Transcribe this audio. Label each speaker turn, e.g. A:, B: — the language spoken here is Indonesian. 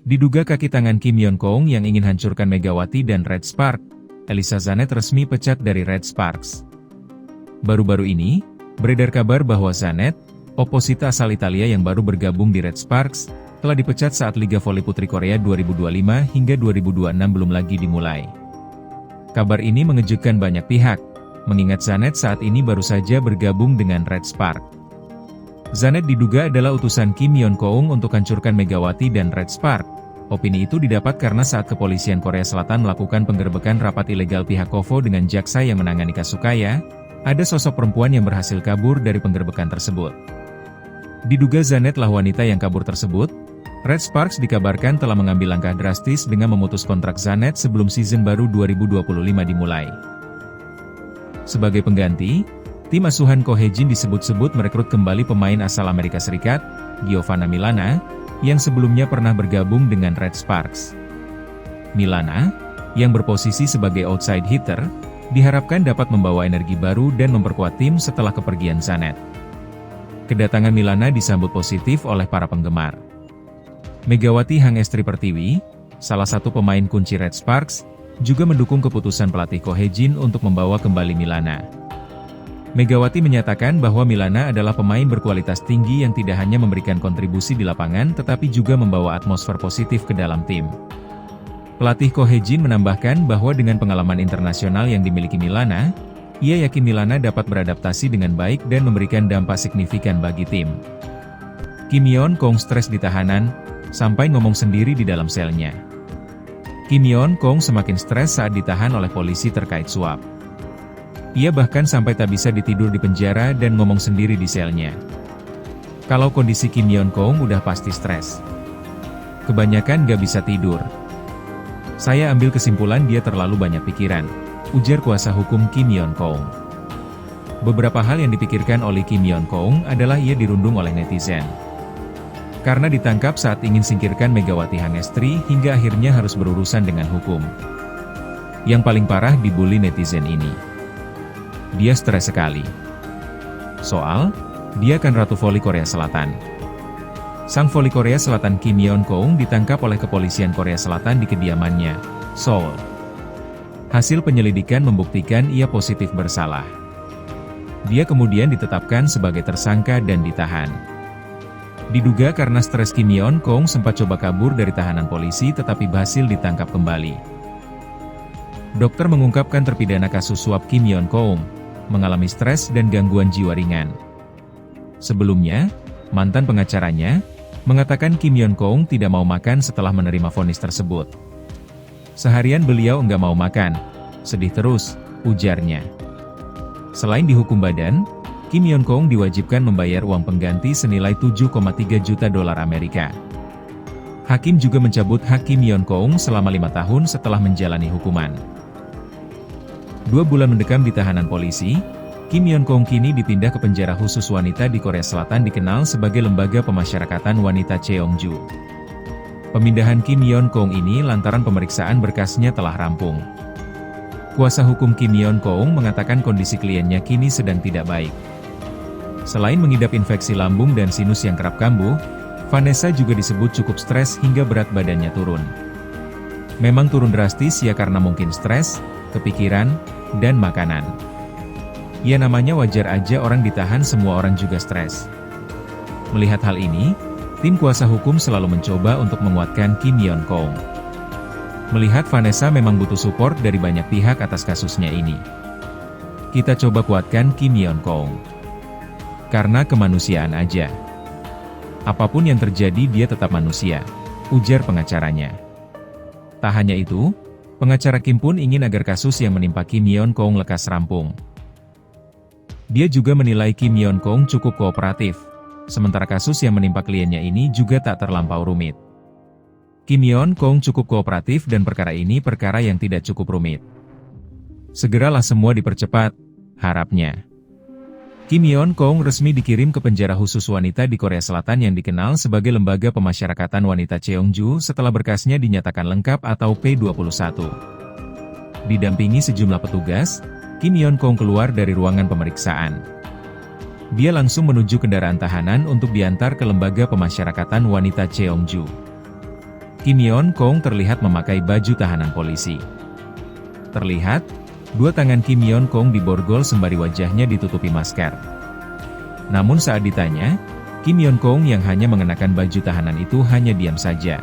A: Diduga kaki tangan Kim Yeon-keung yang ingin hancurkan Megawati dan Red Spark, Elisa Zanet resmi pecat dari Red Sparks. Baru-baru ini, beredar kabar bahwa Zanet, oposita asal Italia yang baru bergabung di Red Sparks, telah dipecat saat Liga Voli Putri Korea 2025 hingga 2026 belum lagi dimulai. Kabar ini mengejutkan banyak pihak, mengingat Zanet saat ini baru saja bergabung dengan Red Spark. Zanet diduga adalah utusan Kim Yeon-keung untuk hancurkan Megawati dan Red Spark. Opini itu didapat karena saat kepolisian Korea Selatan melakukan penggerbekan rapat ilegal pihak KOVO dengan jaksa yang menangani kasus Kaya, ada sosok perempuan yang berhasil kabur dari penggerbekan tersebut. Diduga Zanet lah wanita yang kabur tersebut. Red Sparks dikabarkan telah mengambil langkah drastis dengan memutus kontrak Zanet sebelum season baru 2025 dimulai. Sebagai pengganti, tim asuhan Ko Hae-jin disebut-sebut merekrut kembali pemain asal Amerika Serikat, Giovanna Milana, yang sebelumnya pernah bergabung dengan Red Sparks. Milana, yang berposisi sebagai outside hitter, diharapkan dapat membawa energi baru dan memperkuat tim setelah kepergian Zanet. Kedatangan Milana disambut positif oleh para penggemar. Megawati Hangestri Pertiwi, salah satu pemain kunci Red Sparks, juga mendukung keputusan pelatih Ko Hae-jin untuk membawa kembali Milana. Megawati menyatakan bahwa Milana adalah pemain berkualitas tinggi yang tidak hanya memberikan kontribusi di lapangan tetapi juga membawa atmosfer positif ke dalam tim. Pelatih Ko Hae-jin menambahkan bahwa dengan pengalaman internasional yang dimiliki Milana, ia yakin Milana dapat beradaptasi dengan baik dan memberikan dampak signifikan bagi tim. Kim Yeon-keung stres di tahanan, sampai ngomong sendiri di dalam selnya. Kim Yeon-keung semakin stres saat ditahan oleh polisi terkait suap. Ia bahkan sampai tak bisa ditidur di penjara dan ngomong sendiri di selnya. Kalau kondisi Kim Yeon-keung udah pasti stres. Kebanyakan gak bisa tidur. Saya ambil kesimpulan dia terlalu banyak pikiran, ujar kuasa hukum Kim Yeon-keung. Beberapa hal yang dipikirkan oleh Kim Yeon-keung adalah ia dirundung oleh netizen. Karena ditangkap saat ingin singkirkan Megawati Hangestri hingga akhirnya harus berurusan dengan hukum. Yang paling parah dibully netizen ini. Dia stres sekali. Soal, dia kan Ratu Voli Korea Selatan. Sang Voli Korea Selatan Kim Yeon-keung ditangkap oleh kepolisian Korea Selatan di kediamannya, Seoul. Hasil penyelidikan membuktikan ia positif bersalah. Dia kemudian ditetapkan sebagai tersangka dan ditahan. Diduga karena stres Kim Yeon-keung sempat coba kabur dari tahanan polisi tetapi berhasil ditangkap kembali. Dokter mengungkapkan terpidana kasus suap Kim Yeon-keung mengalami stres dan gangguan jiwa ringan. Sebelumnya, mantan pengacaranya mengatakan Kim Yeon-keung tidak mau makan setelah menerima vonis tersebut. Seharian beliau enggak mau makan, sedih terus, ujarnya. Selain dihukum badan, Kim Yeon-keung diwajibkan membayar uang pengganti senilai 7,3 juta dolar Amerika. Hakim juga mencabut hak Kim Yeon-keung selama 5 tahun setelah menjalani hukuman. 2 bulan mendekam di tahanan polisi, Kim Yeon-keung kini dipindah ke penjara khusus wanita di Korea Selatan dikenal sebagai Lembaga Pemasyarakatan Wanita Cheongju. Pemindahan Kim Yeon-keung ini lantaran pemeriksaan berkasnya telah rampung. Kuasa hukum Kim Yeon-keung mengatakan kondisi kliennya kini sedang tidak baik. Selain mengidap infeksi lambung dan sinus yang kerap kambuh, Vanessa juga disebut cukup stres hingga berat badannya turun. Memang turun drastis ya karena mungkin stres, kepikiran, dan makanan. Ya namanya wajar aja orang ditahan, semua orang juga stres. Melihat hal ini, tim kuasa hukum selalu mencoba untuk menguatkan Kim Yeon-keung. Melihat Vanessa memang butuh support dari banyak pihak atas kasusnya ini. Kita coba kuatkan Kim Yeon-keung. Karena kemanusiaan aja. Apapun yang terjadi dia tetap manusia, ujar pengacaranya. Tak hanya itu, pengacara Kim pun ingin agar kasus yang menimpa Kim Yeon-keung lekas rampung. Dia juga menilai Kim Yeon-keung cukup kooperatif, sementara kasus yang menimpa kliennya ini juga tak terlampau rumit. Kim Yeon-keung cukup kooperatif dan perkara ini perkara yang tidak cukup rumit. Segeralah semua dipercepat, harapnya. Kim Yeon-keung resmi dikirim ke penjara khusus wanita di Korea Selatan yang dikenal sebagai Lembaga Pemasyarakatan Wanita Cheongju setelah berkasnya dinyatakan lengkap atau P21. Didampingi sejumlah petugas, Kim Yeon-keung keluar dari ruangan pemeriksaan. Dia langsung menuju kendaraan tahanan untuk diantar ke Lembaga Pemasyarakatan Wanita Cheongju. Kim Yeon Kong terlihat memakai baju tahanan polisi. Terlihat, dua tangan Kim Yeon Kong diborgol sembari wajahnya ditutupi masker. Namun saat ditanya, Kim Yeon Kong yang hanya mengenakan baju tahanan itu hanya diam saja.